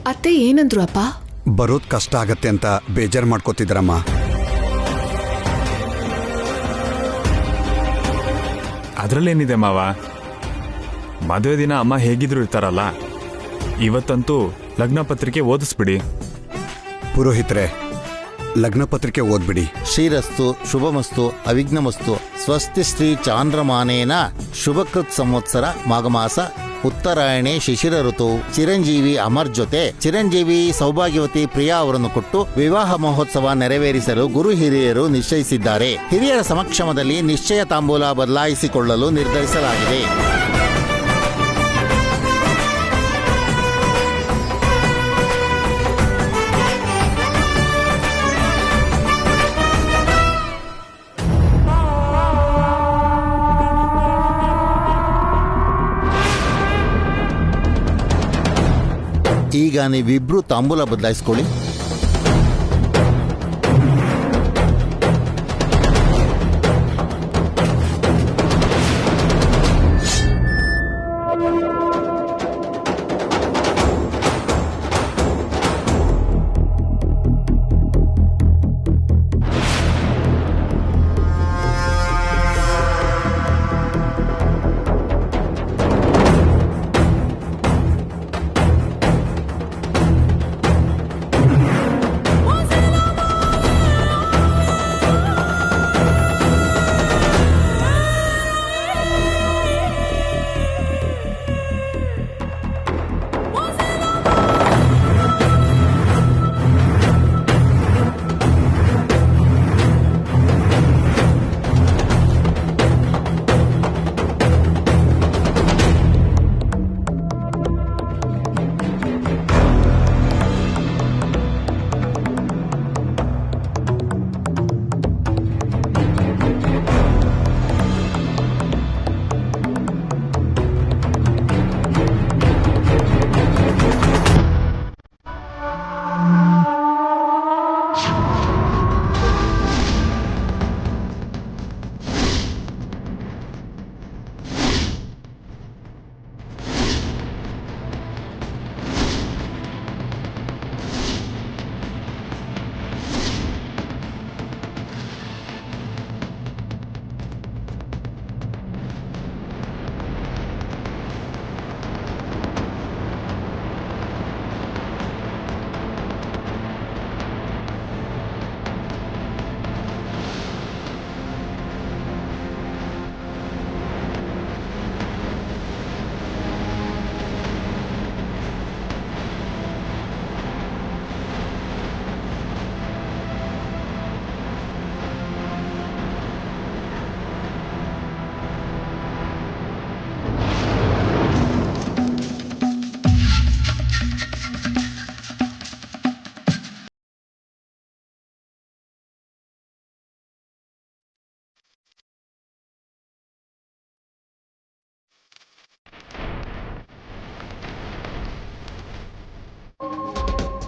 ಅತ್ತೆ ಏನಂದ್ರು ಅಪ್ಪ? ಬರೋದ್ ಕಷ್ಟ ಆಗತ್ತೆ ಅಂತ ಬೇಜಾರು ಮಾಡ್ಕೋತಿದ್ರಮ್ಮ. ಅದರಲ್ಲೇನಿದೆ ಮಾವ, ಮದುವೆ ದಿನ ಅಮ್ಮ ಹೇಗಿದ್ರು ಇರ್ತಾರಲ್ಲ. ಇವತ್ತಂತೂ ಲಗ್ನ ಪತ್ರಿಕೆ ಓದಿಸ್ಬಿಡಿ. ಪುರೋಹಿತ್ರೆ, ಲಗ್ನ ಪತ್ರಿಕೆ ಓದ್ಬಿಡಿ. ಶ್ರೀರಸ್ತು ಶುಭಮಸ್ತು ಅವಿಘ್ನಮಸ್ತು ಸ್ವಸ್ತಿ ಶ್ರೀ ಚಾಂದ್ರಮಾನೇನ ಶುಭಕೃತ್ ಸಂವತ್ಸರ ಮಾಘಮಾಸ ಉತ್ತರಾಯಣೆ ಶಿಶಿರ ಋತು ಚಿರಂಜೀವಿ ಅಮರ್ ಜೊತೆ ಚಿರಂಜೀವಿ ಸೌಭಾಗ್ಯವತಿ ಪ್ರಿಯಾ ಅವರನ್ನು ಕೊಟ್ಟು ವಿವಾಹ ಮಹೋತ್ಸವ ನೆರವೇರಿಸಲು ಗುರು ಹಿರಿಯರು ನಿಶ್ಚಯಿಸಿದ್ದಾರೆ. ಹಿರಿಯರ ಸಮಕ್ಷಮದಲ್ಲಿ ನಿಶ್ಚಯ ತಾಂಬೂಲ ಬದಲಾಯಿಸಿಕೊಳ್ಳಲು ನಿರ್ಧರಿಸಲಾಗಿದೆ. ಈಗ ನೀವಿಬ್ರು ತಾಂಬೂಲ ಬದಲಾಯಿಸ್ಕೊಳ್ಳಿ.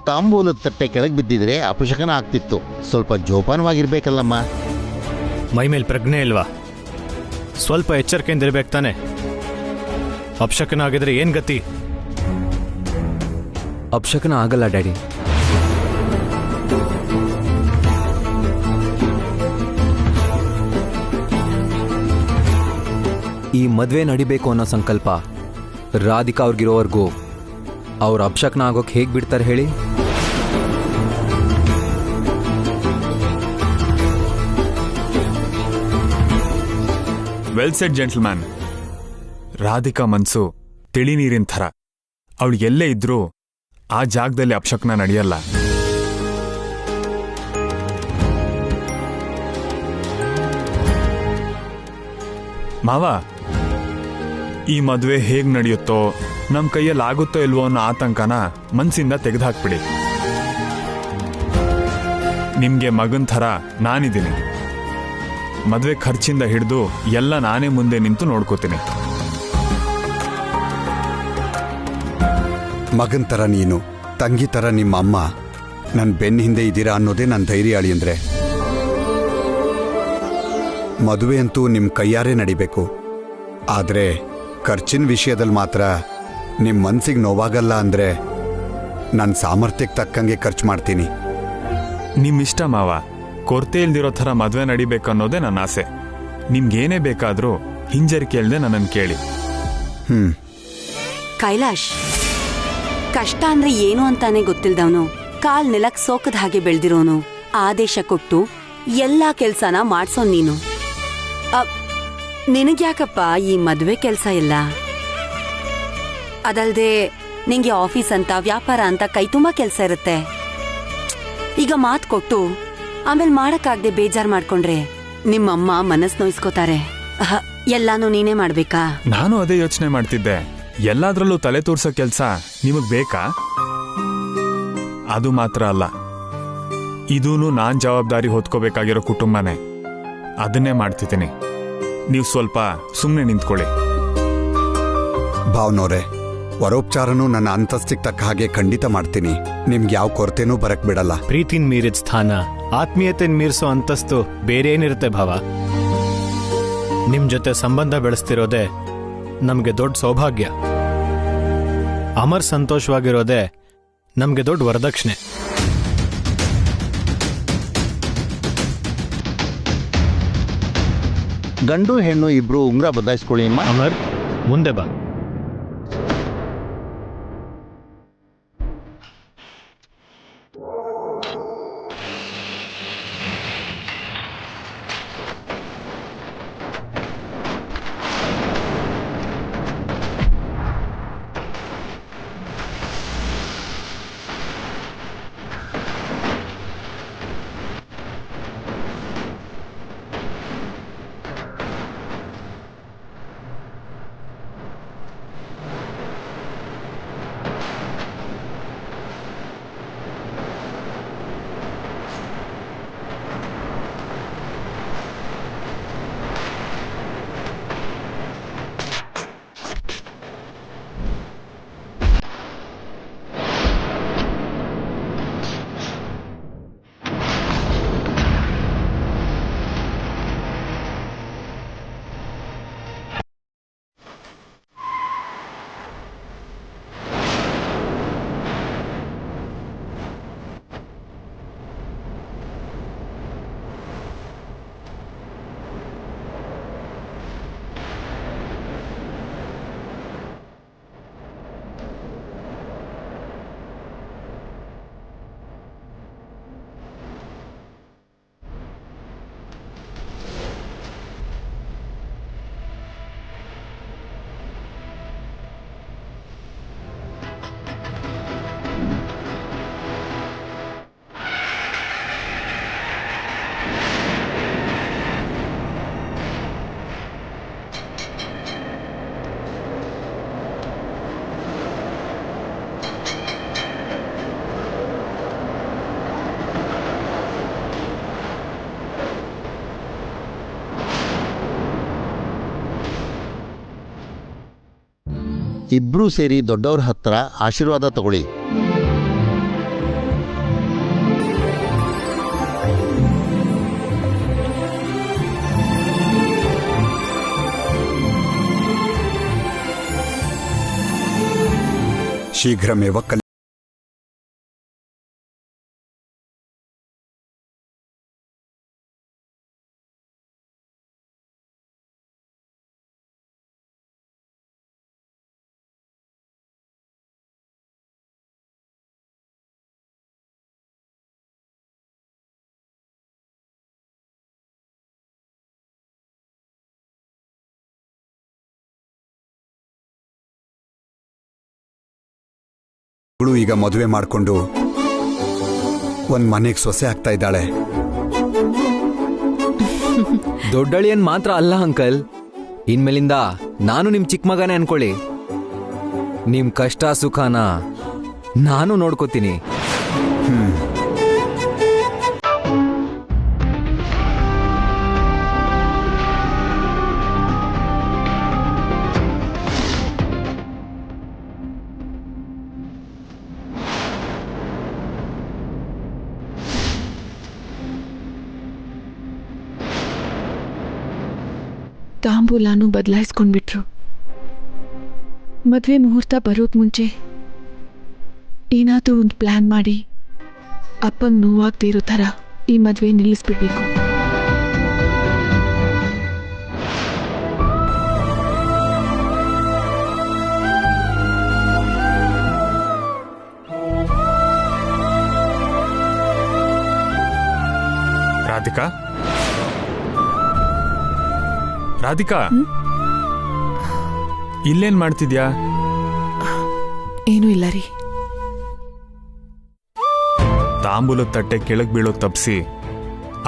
ತಾಂಬೂಲದ ತಟ್ಟೆ ಕೆಳಗೆ ಬಿದ್ದಿದ್ರೆ ಅಪಶಕನ ಆಗ್ತಿತ್ತು. ಸ್ವಲ್ಪ ಜೋಪಾನವಾಗಿರ್ಬೇಕಲ್ಲಮ್ಮ. ಮೈ ಮೇಲೆ ಪ್ರಜ್ಞೆ ಇಲ್ವಾ? ಸ್ವಲ್ಪ ಎಚ್ಚರಿಕೆಯಿಂದ ಇರ್ಬೇಕು ತಾನೆ. ಅಪಶಕನ ಆಗಿದ್ರೆ ಏನ್ ಗತಿ? ಅಪಶಕನ ಆಗಲ್ಲ ಡ್ಯಾಡಿ. ಈ ಮದ್ವೆ ನಡಿಬೇಕು ಅನ್ನೋ ಸಂಕಲ್ಪ ರಾಧಿಕಾ ಅವ್ರಿಗಿರೋವರೆಗೂ ಅವ್ರ ಅಪಶಕನ ಆಗೋಕೆ ಹೇಗೆ ಬಿಡ್ತಾರೆ ಹೇಳಿ? Well shed gentleman. ರಾಧಿಕಾ ಮನ್ಸು ತಿಳಿ ನೀರಿನ ಥರ. ಅವಳು ಎಲ್ಲೇ ಇದ್ರೂ ಆ ಜಾಗದಲ್ಲಿ ಅಪಶಕನ ನಡೆಯಲ್ಲ. ಮಾವ, ಈ ಮದುವೆ ಹೇಗ್ ನಡೆಯುತ್ತೋ, ನಮ್ ಕೈಯಲ್ಲಿ ಆಗುತ್ತೋ ಇಲ್ವೋ ಅನ್ನೋ ಆತಂಕನ ಮನ್ಸಿಂದ ತೆಗೆದುಹಾಕ್ಬಿಡಿ. ನಿಮ್ಗೆ ಮಗನ್ ಥರ ನಾನಿದ್ದೀನಿ. ಮದುವೆ ಖರ್ಚಿಂದ ಹಿಡಿದು ಎಲ್ಲ ನಾನೇ ಮುಂದೆ ನಿಂತು ನೋಡ್ಕೋತೀನಿ. ಮಗನ್ ಥರ ನೀನು, ತಂಗಿ ಥರ ನಿಮ್ಮ ಅಮ್ಮ ನನ್ನ ಬೆನ್ನ ಹಿಂದೆ ಇದ್ದೀರಾ ಅನ್ನೋದೇ ನನ್ನ ಧೈರ್ಯ ಅಳಿಯಂದ್ರೆ. ಮದುವೆ ಅಂತೂ ನಿಮ್ಮ ಕೈಯಾರೆ ನಡಿಬೇಕು. ಆದರೆ ಖರ್ಚಿನ ವಿಷಯದಲ್ಲಿ ಮಾತ್ರ ನಿಮ್ಮ ಮನ್ಸಿಗೆ ನೋವಾಗಲ್ಲ ಅಂದರೆ ನನ್ನ ಸಾಮರ್ಥ್ಯಕ್ಕೆ ತಕ್ಕಂಗೆ ಖರ್ಚು ಮಾಡ್ತೀನಿ. ನಿಮ್ಮಿಷ್ಟ ಮಾವ. ಕೊರತೆ ಇಲ್ದಿರೋ ಥರ ಮದುವೆ ನಡಿಬೇಕನ್ನೋದೇ ನನ್ನ ಆಸೆ. ನಿಮ್ಗೇನೇ ಬೇಕಾದ್ರೂ ಹಿಂಜರಿಕೆ ಇಲ್ದೆ ನನ್ನನ್ನು ಕೇಳಿ. ಕೈಲಾಶ್, ಕಷ್ಟ ಅಂದ್ರೆ ಏನು ಅಂತಾನೆ ಗೊತ್ತಿಲ್ದವನು, ಕಾಲ್ ನೆಲಕ್ ಸೋಕದ ಹಾಗೆ ಬೆಳ್ದಿರೋನು, ಆದೇಶ ಕೊಟ್ಟು ಎಲ್ಲಾ ಕೆಲ್ಸನ ಮಾಡ್ಸೋ ನೀನು. ನಿನಗ್ಯಾಕಪ್ಪ ಈ ಮದ್ವೆ ಕೆಲ್ಸ ಎಲ್ಲ? ಅದಲ್ದೆ ನಿಂಗೆ ಆಫೀಸ್ ಅಂತ ವ್ಯಾಪಾರ ಅಂತ ಕೈ ತುಂಬಾ ಕೆಲ್ಸ ಇರುತ್ತೆ. ಈಗ ಮಾತ್ ಕೊಟ್ಟು ಆಮೇಲೆ ಮಾಡಕ್ಕಾಗ್ದೆ ಬೇಜಾರ್ ಮಾಡ್ಕೊಂಡ್ರೆ ನಿಮ್ಮಮ್ಮ ಮನಸ್ ನೋಯಿಸ್ಕೋತಾರೆ. ಎಲ್ಲಾನು ನೀನೇ ಮಾಡ್ಬೇಕಾ? ನಾನು ಅದೇ ಯೋಚನೆ ಮಾಡ್ತಿದ್ದೆ. ಎಲ್ಲಾದ್ರಲ್ಲೂ ತಲೆ ತೋರ್ಸೋ ಕೆಲ್ಸ ನಿಮಗ್ ಬೇಕಾ? ಅದು ಮಾತ್ರ ಅಲ್ಲ, ಇದೂನು ನಾನ್ ಜವಾಬ್ದಾರಿ ಹೊತ್ಕೋಬೇಕಾಗಿರೋ ಕುಟುಂಬನೇ. ಅದನ್ನೇ ಮಾಡ್ತಿದ್ದೀನಿ. ನೀವು ಸ್ವಲ್ಪ ಸುಮ್ಮನೆ ನಿಂತ್ಕೊಳ್ಳಿ. ಭಾವನವ್ರೆ, ವರೋಪಚಾರನೂ ನನ್ನ ಅಂತಸ್ತಿಗೆ ತಕ್ಕ ಹಾಗೆ ಖಂಡಿತ ಮಾಡ್ತೀನಿ. ನಿಮ್ಗೆ ಯಾವ ಕೊರತೆನೂ ಬರಕ್ ಬಿಡಲ್ಲ. ಪ್ರೀತಿನ್ ಮೀರಿದ ಸ್ಥಾನ, ಆತ್ಮೀಯತೆನ್ ಮೀರಿಸೋ ಅಂತಸ್ತು ಬೇರೆ ಏನಿರುತ್ತೆ ಭಾವ. ನಿಮ್ ಜೊತೆ ಸಂಬಂಧ ಬೆಳೆಸ್ತಿರೋದೇ ನಮ್ಗೆ ದೊಡ್ಡ ಸೌಭಾಗ್ಯ. ಅಮರ್ ಸಂತೋಷವಾಗಿರೋದೇ ನಮ್ಗೆ ದೊಡ್ಡ ವರದಕ್ಷಿಣೆ. ಗಂಡು ಹೆಣ್ಣು ಇಬ್ರು ಉಂಗ್ರ ಬದಲಾಯಿಸ್ಕೊಳ್ಳಿ ಅಮ್ಮ. ಅಮರ್, ಮುಂದೆ ಬಾ. ಇಬ್ರೂ ಸೇರಿ ದೊಡ್ಡವ್ರ ಹತ್ರ ಆಶೀರ್ವಾದ ತಗೊಳ್ಳಿ. ಶೀಘ್ರಮೇವ ಈಗ ಮದುವೆ ಮಾಡಿಕೊಂಡು ಒಂದ್ ಮನೆಗೆ ಸೊಸೆ ಆಗ್ತಾ ಇದ್ದಾಳೆ. ದೊಡ್ಡಳಿಯನ್ ಮಾತ್ರ ಅಲ್ಲ ಅಂಕಲ್, ಇನ್ಮೇಲಿಂದ ನಾನು ನಿಮ್ ಚಿಕ್ಕ ಮಗನೇ ಅನ್ಕೊಳ್ಳಿ. ನಿಮ್ ಕಷ್ಟ ಸುಖನ ನಾನು ನೋಡ್ಕೋತೀನಿ. ತಾಂಬೂಲಾನು ಬದಲಾಯಿಸ್ಕೊಂಡ್ಬಿಟ್ರು. ಮದುವೆ ಮುಹೂರ್ತ ಬರೋಕ್ ಮುಂಚೆ ಏನಾದರೂ ಒಂದು ಪ್ಲಾನ್ ಮಾಡಿ ಅಪ್ಪಂಗೆ ನೋವಾಗದೇ ಇರೋ ಥರ ಈ ಮದುವೆ ನಿಲ್ಲಿಸ್ಬಿಡ್ಬೇಕು. ರಾಧಿಕಾ, ರಾಧಿಕಾ, ಇಲ್ಲೇನ್ ಮಾಡ್ತಿದ್ಯಾ? ಏನೂ ಇಲ್ಲ ರೀ. ತಾಂಬೂಲದ ತಟ್ಟೆ ಕೆಳಗ್ ಬೀಳೋದ್ ತಪ್ಸಿ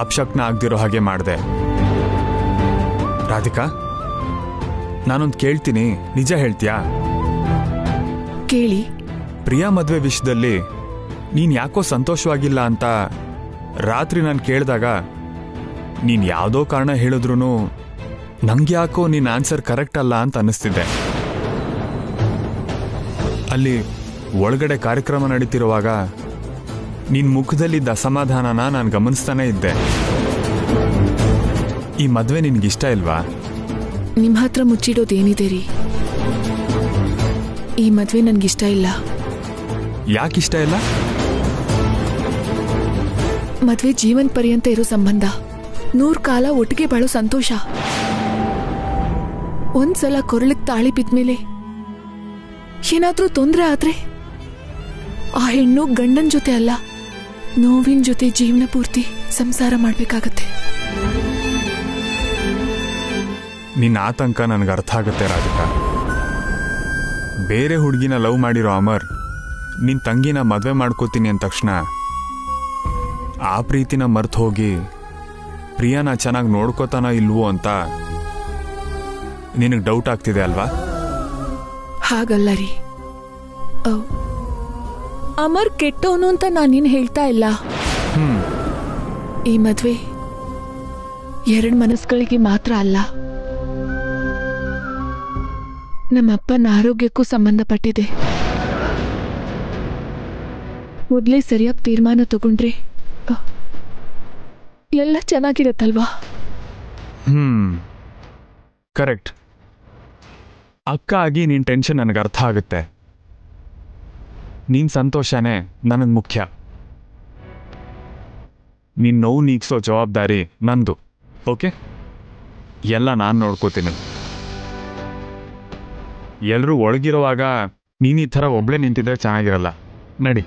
ಅಪಶಕ್ನ ಆಗ್ದಿರೋ ಹಾಗೆ ಮಾಡ್ದೆ. ರಾಧಿಕಾ, ನಾನೊಂದು ಕೇಳ್ತೀನಿ, ನಿಜ ಹೇಳ್ತೀಯಾ? ಕೇಳಿ. ಪ್ರಿಯಾ ಮದ್ವೆ ವಿಷಯದಲ್ಲಿ ನೀನ್ ಯಾಕೋ ಸಂತೋಷವಾಗಿಲ್ಲ ಅಂತ ರಾತ್ರಿ ನಾನು ಕೇಳಿದಾಗ ನೀನ್ ಯಾವುದೋ ಕಾರಣ ಹೇಳಿದ್ರು ನಂಗೆ ಯಾಕೋ ನಿನ್ನ ಆನ್ಸರ್ ಕರೆಕ್ಟ್ ಅಲ್ಲ ಅಂತ ಅನ್ನಿಸ್ತಿದ್ದೆ. ಅಲ್ಲಿ ಒಳಗಡೆ ಕಾರ್ಯಕ್ರಮ ನಡೀತಿರುವಾಗ ನಿನ್ ಮುಖದಲ್ಲಿದ್ದ ಅಸಮಾಧಾನನ ನಾನು ಗಮನಿಸ್ತಾನೆ ಇದ್ದೆ. ಈ ಮದ್ವೆ ನಿನ್ಗಿಷ್ಟ ಇಲ್ವಾ? ನಿಮ್ಮ ಹತ್ರ ಮುಚ್ಚಿಡೋದೇನಿದೆ ರೀ? ಈ ಮದ್ವೆ ನನ್ಗಿಷ್ಟ ಇಲ್ಲ. ಯಾಕಿಷ್ಟ ಇಲ್ಲ? ಮದ್ವೆ ಜೀವನ ಪರ್ಯಂತ ಇರೋ ಸಂಬಂಧ, 100 ಕಾಲ ಒಟ್ಟಿಗೆ ಬಾಳೋ ಸಂತೋಷ. ಒಂದ್ಸಲ ಕೊರಳಿಗೆ ತಾಳಿ ಬಿದ್ಮೇಲೆ ಏನಾದ್ರೂ ತೊಂದರೆ ಆದ್ರೆ ಆ ಹೆಣ್ಣು ಗಂಡನ ಜೊತೆ ಅಲ್ಲ, ನೋವಿನ ಜೊತೆ ಜೀವನ ಪೂರ್ತಿ ಸಂಸಾರ ಮಾಡ್ಬೇಕಾಗತ್ತೆ. ನಿನ್ನ ಆತಂಕ ನನಗೆ ಅರ್ಥ ಆಗುತ್ತೆ ರಾಧಿಕಾ. ಬೇರೆ ಹುಡುಗಿನ ಲವ್ ಮಾಡಿರೋ ಅಮರ್ ನಿನ್ ತಂಗಿನ ಮದ್ವೆ ಮಾಡ್ಕೋತೀನಿ ಅಂದ ತಕ್ಷಣ ಆ ಪ್ರೀತಿನ ಮರ್ತು ಹೋಗಿ ಪ್ರಿಯಾನ ಚೆನ್ನಾಗಿ ನೋಡ್ಕೋತಾನ ಇಲ್ವೋ ಅಂತ ನಿನಗೆ ಡೌಟ್ ಆಗ್ತಿದೆ ಅಲ್ವಾ? ಹಾಗಲ್ಲ ರೀ. ಅಮರ್ ಕೆಟ್ಟವನು ಅಂತ ನಾನೇನು ಹೇಳ್ತಾ ಇಲ್ಲ. ಈ ಮದ್ವೆ 2 ಮನಸ್ಸುಗಳಿಗೆ ಮಾತ್ರ ಅಲ್ಲ, ನಮ್ಮಪ್ಪನ ಆರೋಗ್ಯಕ್ಕೂ ಸಂಬಂಧಪಟ್ಟಿದೆ. ಮೊದಲೇ ಸರಿಯಾಗಿ ತೀರ್ಮಾನ ತಗೊಂಡ್ರೆ ಎಲ್ಲ ಚೆನ್ನಾಗಿರತ್ತಲ್ವಾ? ಕರೆಕ್ಟ್. ಅಕ್ಕ ಆಗಿ ನಿನ್ ಟೆನ್ಷನ್ ನನಗೆ ಅರ್ಥ ಆಗುತ್ತೆ. ನೀನ್ ಸಂತೋಷನೇ ನನಗೆ ಮುಖ್ಯ. ನೀನ್ ನೋವು ನೀಗ್ಸೋ ಜವಾಬ್ದಾರಿ ನಂದು. ಓಕೆ, ಎಲ್ಲ ನಾನು ನೋಡ್ಕೋತೀನಿ. ಎಲ್ಲರೂ ಒಳಗಿರುವಾಗ ನೀನ್ ಈ ಥರ ಒಬ್ಳೆ ನಿಂತಿದ್ರೆ ಚೆನ್ನಾಗಿರಲ್ಲ. ನಡಿ.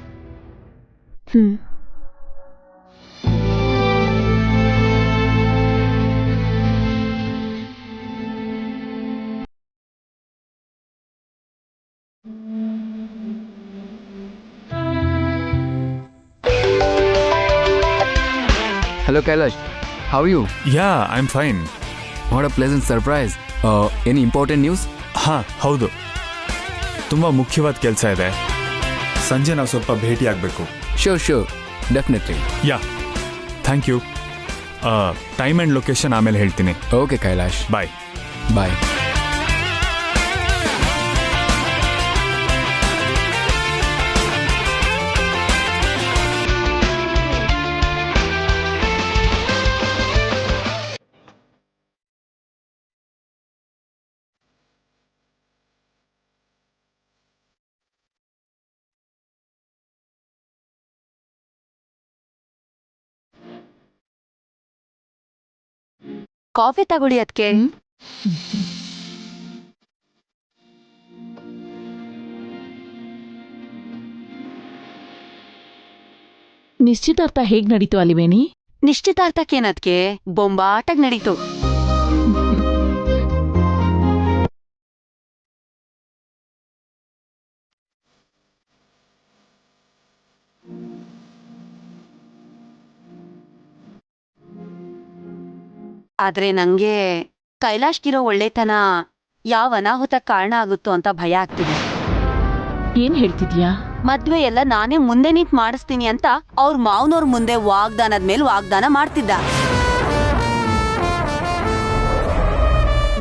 Hello Kailash, how are you? Yeah, I'm fine. What a pleasant surprise. Any important news? ಹಾ, ಹೌದು. ತುಂಬ ಮುಖ್ಯವಾದ ಕೆಲಸ ಇದೆ. ಸಂಜೆ ನಾವು ಸ್ವಲ್ಪ ಭೇಟಿ ಆಗಬೇಕು. Sure, definitely. Yeah, thank you. Time and location ಆಮೇಲೆ ಹೇಳ್ತೀನಿ. Okay Kailash. Bye. Bye. Coffee ತಗೊಳ್ಳಿ ಅದಕ್ಕೆ. ನಿಶ್ಚಿತಾರ್ಥ ಹೇಗ್ ನಡೀತು ಅಲಿವೇಣಿ? ನಿಶ್ಚಿತಾರ್ಥಕ್ಕೇನದ್ಕೆ ಬೊಂಬಾಟಾಗಿ ನಡೀತು. ಆದ್ರೆ ನಂಗೆ ಕೈಲಾಶ್ಗಿರೋ ಒಳ್ಳೆತನ ಯಾವ ಅನಾಹುತ ಕಾರಣ ಆಗುತ್ತೋ ಅಂತ ಭಯ ಆಗ್ತಿದೆ. ಏನ್ ಹೇಳ್ತಿದ್ಯಾ? ಮದ್ವೆ ಎಲ್ಲ ನಾನೇ ಮುಂದೆ ನಿಂತ್ ಮಾಡಿಸ್ತೀನಿ ಅಂತ ಅವ್ರ ಮಾವನವ್ರ ಮುಂದೆ ವಾಗ್ದಾನದ ಮೇಲೆ ವಾಗ್ದಾನ ಮಾಡ್ತಿದ್ದ.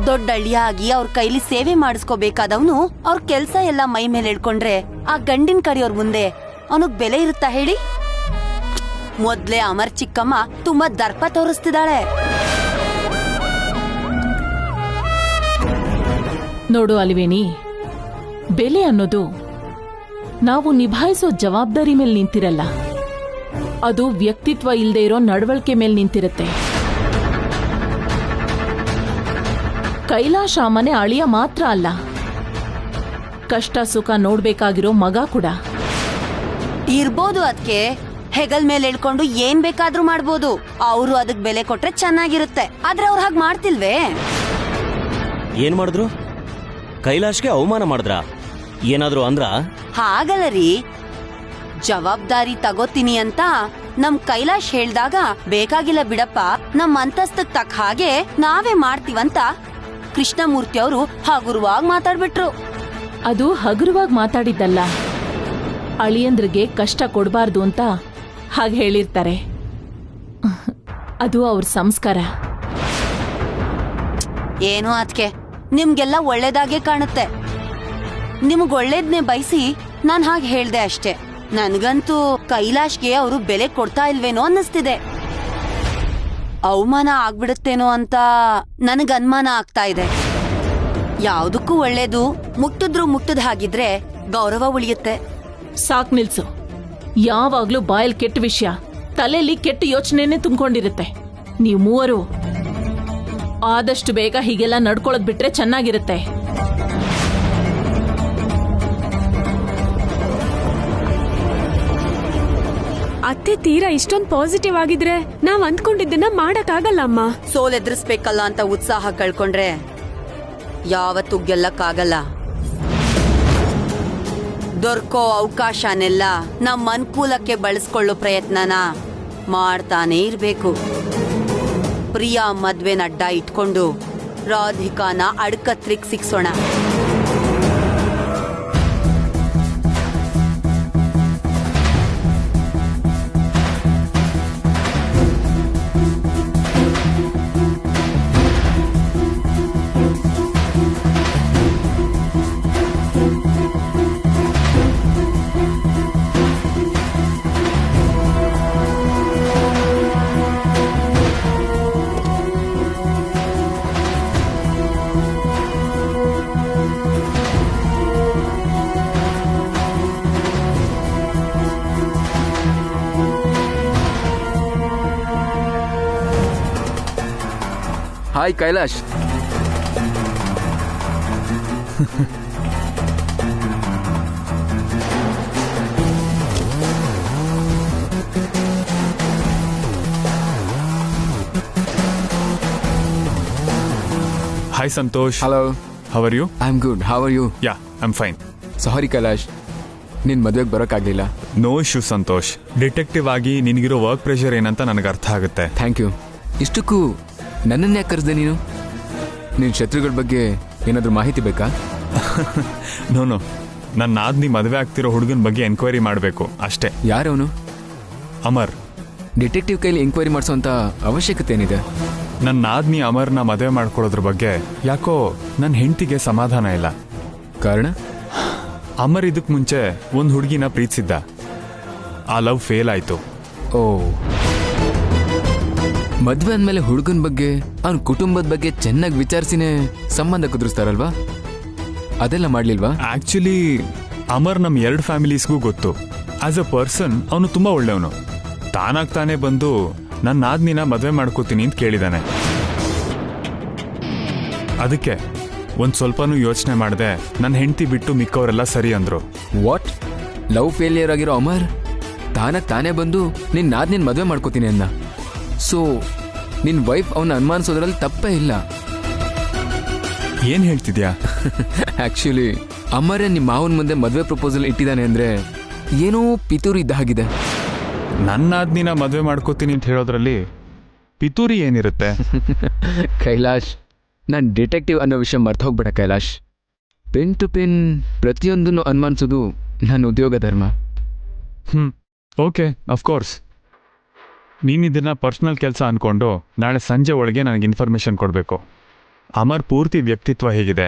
ದೊಡ್ಡ ಅಳಿಯಾಗಿ ಅವ್ರ ಕೈಲಿ ಸೇವೆ ಮಾಡಿಸ್ಕೋಬೇಕಾದವನು ಅವ್ರ ಕೆಲ್ಸ ಎಲ್ಲ ಮೈ ಮೇಲೆ ಇಡ್ಕೊಂಡ್ರೆ ಆ ಗಂಡಿನ ಕಡೆಯವ್ರ ಮುಂದೆ ಅವನಿಗ್ ಬೆಲೆ ಇರುತ್ತಾ ಹೇಳಿ? ಮೊದ್ಲೇ ಅಮರ್ ಚಿಕ್ಕಮ್ಮ ತುಂಬಾ ದರ್ಪ ತೋರಿಸ್ತಿದ್ದಾಳೆ. ನೋಡು ಅಲಿವೇಣಿ, ಬೆಲೆ ಅನ್ನೋದು ನಾವು ನಿಭಾಯಿಸೋ ಜವಾಬ್ದಾರಿ ಮೇಲೆ ನಿಂತಿರಲ್ಲ, ಅದು ವ್ಯಕ್ತಿತ್ವ ಇಲ್ಲದೆ ಇರೋ ನಡವಳಿಕೆ ಮೇಲೆ ನಿಂತಿರುತ್ತೆ. ಕೈಲಾಶ್ ಆ ಮನೆ ಅಳಿಯ ಮಾತ್ರ ಅಲ್ಲ, ಕಷ್ಟ ಸುಖ ನೋಡ್ಬೇಕಾಗಿರೋ ಮಗ ಕೂಡ. ಇರ್ಬೋದು ಅದಕ್ಕೆ ಹೆಗಲ್ ಮೇಲೆ ಇಳ್ಕೊಂಡು ಏನ್ ಬೇಕಾದ್ರೂ ಮಾಡ್ಬೋದು. ಅವರು ಅದಕ್ ಬೆಲೆ ಕೊಟ್ರೆ ಚೆನ್ನಾಗಿರುತ್ತೆ. ಆದ್ರೆ ಅವ್ರು ಹಾಗೆ ಮಾಡ್ತಿಲ್ವೇ? ಏನ್ ಮಾಡಿದ್ರು? ಕೈಲಾಶ್ಗೆ ಅವಮಾನ ಮಾಡಿದ್ರ? ಏನಾದ್ರು ಅಂದ್ರ? ಹಾಗಲ್ಲ ರೀ, ಜವಾಬ್ದಾರಿ ತಗೋತೀನಿ ಅಂತ ನಮ್ ಕೈಲಾಶ್ ಹೇಳ್ದಾಗ ಬೇಕಾಗಿಲ್ಲ ಬಿಡಪ್ಪ, ನಮ್ ಅಂತಸ್ತಕ್ ತಕ್ಕ ಹಾಗೆ ನಾವೇ ಮಾಡ್ತೀವಂತ ಕೃಷ್ಣಮೂರ್ತಿ ಅವರು ಹಗುರವಾಗಿ ಮಾತಾಡ್ಬಿಟ್ರು. ಅದು ಹಗುರವಾಗಿ ಮಾತಾಡಿದ್ದಲ್ಲ, ಅಳಿಯಂದ್ರಿಗೆ ಕಷ್ಟ ಕೊಡಬಾರ್ದು ಅಂತ ಹಾಗೆ ಹೇಳಿರ್ತಾರೆ. ಅದು ಅವ್ರ ಸಂಸ್ಕಾರ. ಏನೋ ಅದಕ್ಕೆ ನಿಮ್ಗೆಲ್ಲ ಒಳ್ಳೇದಾಗೆ ಕಾಣುತ್ತೆ. ನಿಮ್ಗ್ ಒಳ್ಳೇದ್ನೇ ಬಯಸಿ ನಾನ್ ಹಾಗೆ ಹೇಳ್ದೆ ಅಷ್ಟೇ. ನನ್ಗಂತೂ ಕೈಲಾಶ್ಗೆ ಅವರು ಬೆಲೆ ಕೊಡ್ತಾ ಇಲ್ವೇನೋ ಅನ್ನಿಸ್ತಿದೆ. ಅವಮಾನ ಆಗ್ಬಿಡುತ್ತೇನೋ ಅಂತ ನನಗ್ ಅನುಮಾನ ಆಗ್ತಾ ಇದೆ. ಯಾವ್ದಕ್ಕೂ ಒಳ್ಳೇದು ಮುಟ್ಟಿದ್ರು ಮುಟ್ಟದ ಹಾಗಿದ್ರೆ ಗೌರವ ಉಳಿಯುತ್ತೆ. ಸಾಕ್ ನಿಲ್ಸು. ಯಾವಾಗ್ಲೂ ಬಾಯಲ್ಲಿ ಕೆಟ್ಟ ವಿಷಯ, ತಲೆಯಲ್ಲಿ ಕೆಟ್ಟ ಯೋಚನೆನೇ ತುಂಬಿಕೊಂಡಿರುತ್ತೆ. ನೀವು ಮೂವರು ಆದಷ್ಟು ಬೇಗ ಹೀಗೆಲ್ಲ ನಡ್ಕೊಳ್ಳೋದ್ ಬಿಟ್ರೆ ಚೆನ್ನಾಗಿರುತ್ತೆ. ಅತ್ತೆ ತೀರಾ ಇಷ್ಟೊಂದು ಪಾಸಿಟಿವ್ ಆಗಿದ್ರೆ ನಾವ್ ಅಂದ್ಕೊಂಡಿದ್ದನ್ನ ಮಾಡಕ್ಕಾಗಲ್ಲ ಅಮ್ಮ. ಸೋಲ್ ಎದುರಿಸ್ಬೇಕಲ್ಲ ಅಂತ ಉತ್ಸಾಹ ಕಳ್ಕೊಂಡ್ರೆ ಯಾವತ್ತೂ ಗೆಲ್ಲಕ್ಕಾಗಲ್ಲ. ದೊರ್ಕೋ ಅವಕಾಶನೆಲ್ಲ ನಮ್ಮ ಅನುಕೂಲಕ್ಕೆ ಬಳಸ್ಕೊಳ್ಳೋ ಪ್ರಯತ್ನನ ಮಾಡ್ತಾನೇ ಇರ್ಬೇಕು. ಪ್ರಿಯಾ ಮದ್ವೆನ ಅಡ್ಡ ಇಟ್ಕೊಂಡು ರಾಧಿಕಾನ ಅಡ್ಕತ್ರಿಗ್ ಸಿಕ್ಸೋಣ. Hi Kailash. Hi Santosh. Hello, how are you? I am good. How are you? Yeah, I am fine. Sorry Kailash, ನಿನ್ ಮದುವೆಗೆ ಬರೋಕ್ಕಾಗಲಿಲ್ಲ. No issue Santosh. ಡಿಟೆಕ್ಟಿವ್ ಆಗಿ ನಿನಗಿರೋ ವರ್ಕ್ ಪ್ರೆಷರ್ ಏನಂತ ನನಗೆ ಅರ್ಥ ಆಗುತ್ತೆ. Thank you. ಇಷ್ಟಕ್ಕೂ ನನ್ನನ್ನು ಯಾಕೆ ಕರೆಸ್ದೆ ನೀನು? ನಿನ್ನ ಶತ್ರುಗಳ ಬಗ್ಗೆ ಏನಾದರೂ ಮಾಹಿತಿ ಬೇಕಾ? ನೋನು, ನನ್ನ ನಾದ್ನಿ ಮದುವೆ ಆಗ್ತಿರೋ ಹುಡುಗನ ಬಗ್ಗೆ ಎನ್ಕ್ವೈರಿ ಮಾಡಬೇಕು ಅಷ್ಟೇ. ಯಾರವನು? ಅಮರ್. ಡಿಟೆಕ್ಟಿವ್ ಕೈಲಿ ಎಂಕ್ವೈರಿ ಮಾಡಿಸೋಂಥ ಅವಶ್ಯಕತೆ ಏನಿದೆ? ನನ್ನ ನಾದ್ನಿ ಅಮರ್ನ ಮದುವೆ ಮಾಡ್ಕೊಳ್ಳೋದ್ರ ಬಗ್ಗೆ ಯಾಕೋ ನನ್ನ ಹೆಂಡತಿಗೆ ಸಮಾಧಾನ ಇಲ್ಲ. ಕಾರಣ? ಅಮರ್ ಇದಕ್ಕೆ ಮುಂಚೆ ಒಂದು ಹುಡುಗಿನ ಪ್ರೀತಿಸಿದ್ದ. ಆ ಲವ್ ಫೇಲ್ ಆಯ್ತು. ಓ, ಮದ್ವೆ ಅಂದಮೇಲೆ ಹುಡುಗನ ಬಗ್ಗೆ ಅವನ ಕುಟುಂಬದ ಬಗ್ಗೆ ಚೆನ್ನಾಗಿ ವಿಚಾರಿಸಿನೇ ಸಂಬಂಧ ಕುದುರಿಸ್ತಾರಲ್ವಾ? ಅದೆಲ್ಲ ಮಾಡ್ಲಿಲ್ವಾ? ಆಕ್ಚುಲಿ ಅಮರ್ ನಮ್ಮ ಎರಡು ಫ್ಯಾಮಿಲೀಸ್ಗೂ ಗೊತ್ತು. ಆಸ್ ಅ ಪರ್ಸನ್ ಅವನು ತುಂಬಾ ಒಳ್ಳೆಯವನು. ತಾನಾಗ್ತಾನೆ ಬಂದು ನನ್ನ ನಾದ್ನಿನ ಮದುವೆ ಮಾಡ್ಕೋತೀನಿ ಅಂತ ಕೇಳಿದಾನೆ. ಅದಕ್ಕೆ ಒಂದು ಸ್ವಲ್ಪನೂ ಯೋಚನೆ ಮಾಡಿದೆ ನನ್ನ ಹೆಂಡತಿ ಬಿಟ್ಟು ಮಿಕ್ಕವರೆಲ್ಲ ಸರಿ ಅಂದ್ರು. ವಾಟ್? ಲವ್ ಫೇಲಿಯರ್ ಆಗಿರೋ ಅಮರ್ ತಾನೇ ಬಂದು ನಿನ್ನ ನಾದ್ನಿನ ಮದುವೆ ಮಾಡ್ಕೋತೀನಿ ಅಂದ. ಸೊ ನಿನ್ನ ವೈಫ್ ಅವನ್ನ ಅನುಮಾನಿಸೋದ್ರಲ್ಲಿ ತಪ್ಪೇ ಇಲ್ಲ. ಏನ್ ಹೇಳ್ತಿದ್ಯಾ? ಆಕ್ಚುಲಿ ಅಮರೇ ನಿಮ್ಮ ಮಾವನ ಮುಂದೆ ಮದುವೆ ಪ್ರಪೋಸಲ್ ಇಟ್ಟಿದ್ದಾನೆ ಅಂದ್ರೆ ಏನೋ ಪಿತೂರಿ ಇದ್ದ ಹಾಗಿದೆ. ನನ್ನ ನಾದ್ನಿನ ಮದುವೆ ಮಾಡ್ಕೋತೀನಿ ಅಂತ ಹೇಳೋದ್ರಲ್ಲಿ ಪಿತೂರಿ ಏನಿರುತ್ತೆ? ಕೈಲಾಶ್, ನಾನು ಡಿಟೆಕ್ಟಿವ್ ಅನ್ನೋ ವಿಷಯ ಮರ್ತು ಹೋಗ್ಬೇಡ ಕೈಲಾಶ್. ಪೆನ್ ಟು ಪೆನ್ ಪ್ರತಿಯೊಂದನ್ನು ಅನುಮಾನಿಸೋದು ನನ್ನ ಉದ್ಯೋಗ ಧರ್ಮ. Okay, of course. ನೀನಿದನ್ನ ಪರ್ಸ್ನಲ್ ಕೆಲಸ ಅಂದ್ಕೊಂಡು ನಾಳೆ ಸಂಜೆ ಒಳಗೆ ನನಗೆ ಇನ್ಫಾರ್ಮೇಷನ್ ಕೊಡಬೇಕು. ಅಮರ್ ಪೂರ್ತಿ ವ್ಯಕ್ತಿತ್ವ ಹೇಗಿದೆ,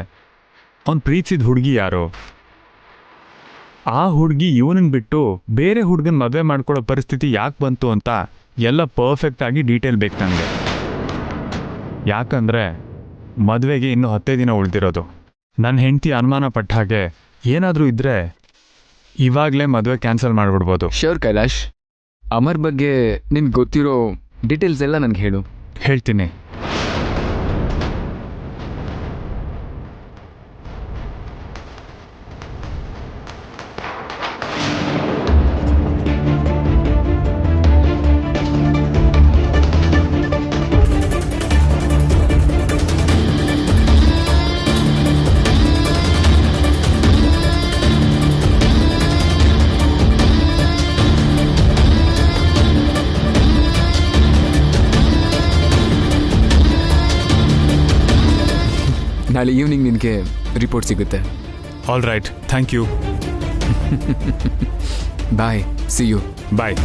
ಅವ್ನು ಪ್ರೀತಿಸಿದ ಹುಡುಗಿ ಯಾರು, ಆ ಹುಡುಗಿ ಇವನನ್ನು ಬಿಟ್ಟು ಬೇರೆ ಹುಡುಗನ ಮದುವೆ ಮಾಡ್ಕೊಳ್ಳೋ ಪರಿಸ್ಥಿತಿ ಯಾಕೆ ಬಂತು ಅಂತ ಎಲ್ಲ ಪರ್ಫೆಕ್ಟ್ ಆಗಿ ಡೀಟೇಲ್ ಬೇಕು ನನಗೆ. ಯಾಕಂದರೆ ಮದುವೆಗೆ ಇನ್ನೂ 10 ದಿನ ಉಳಿದಿರೋದು. ನನ್ನ ಹೆಂಡತಿ ಅನುಮಾನ ಪಟ್ಟ ಹಾಗೆ ಏನಾದರೂ ಇದ್ದರೆ ಇವಾಗಲೇ ಮದುವೆ ಕ್ಯಾನ್ಸಲ್ ಮಾಡಿಬಿಡ್ಬೋದು. ಶ್ಯೂರ್ ಕೈಲಾಶ್, ಅಮರ್ ಬಗ್ಗೆ ನಿನ್ಗೆ ಗೊತ್ತಿರೋ ಡೀಟೇಲ್ಸ್ ಎಲ್ಲ ನನಗೆ ಹೇಳು. ಹೇಳ್ತೀನಿ. ನಾಳೆ ಈವ್ನಿಂಗ್ ನಿನಗೆ ರಿಪೋರ್ಟ್ ಸಿಗುತ್ತೆ. All right, thank you. Bye, see you. Bye.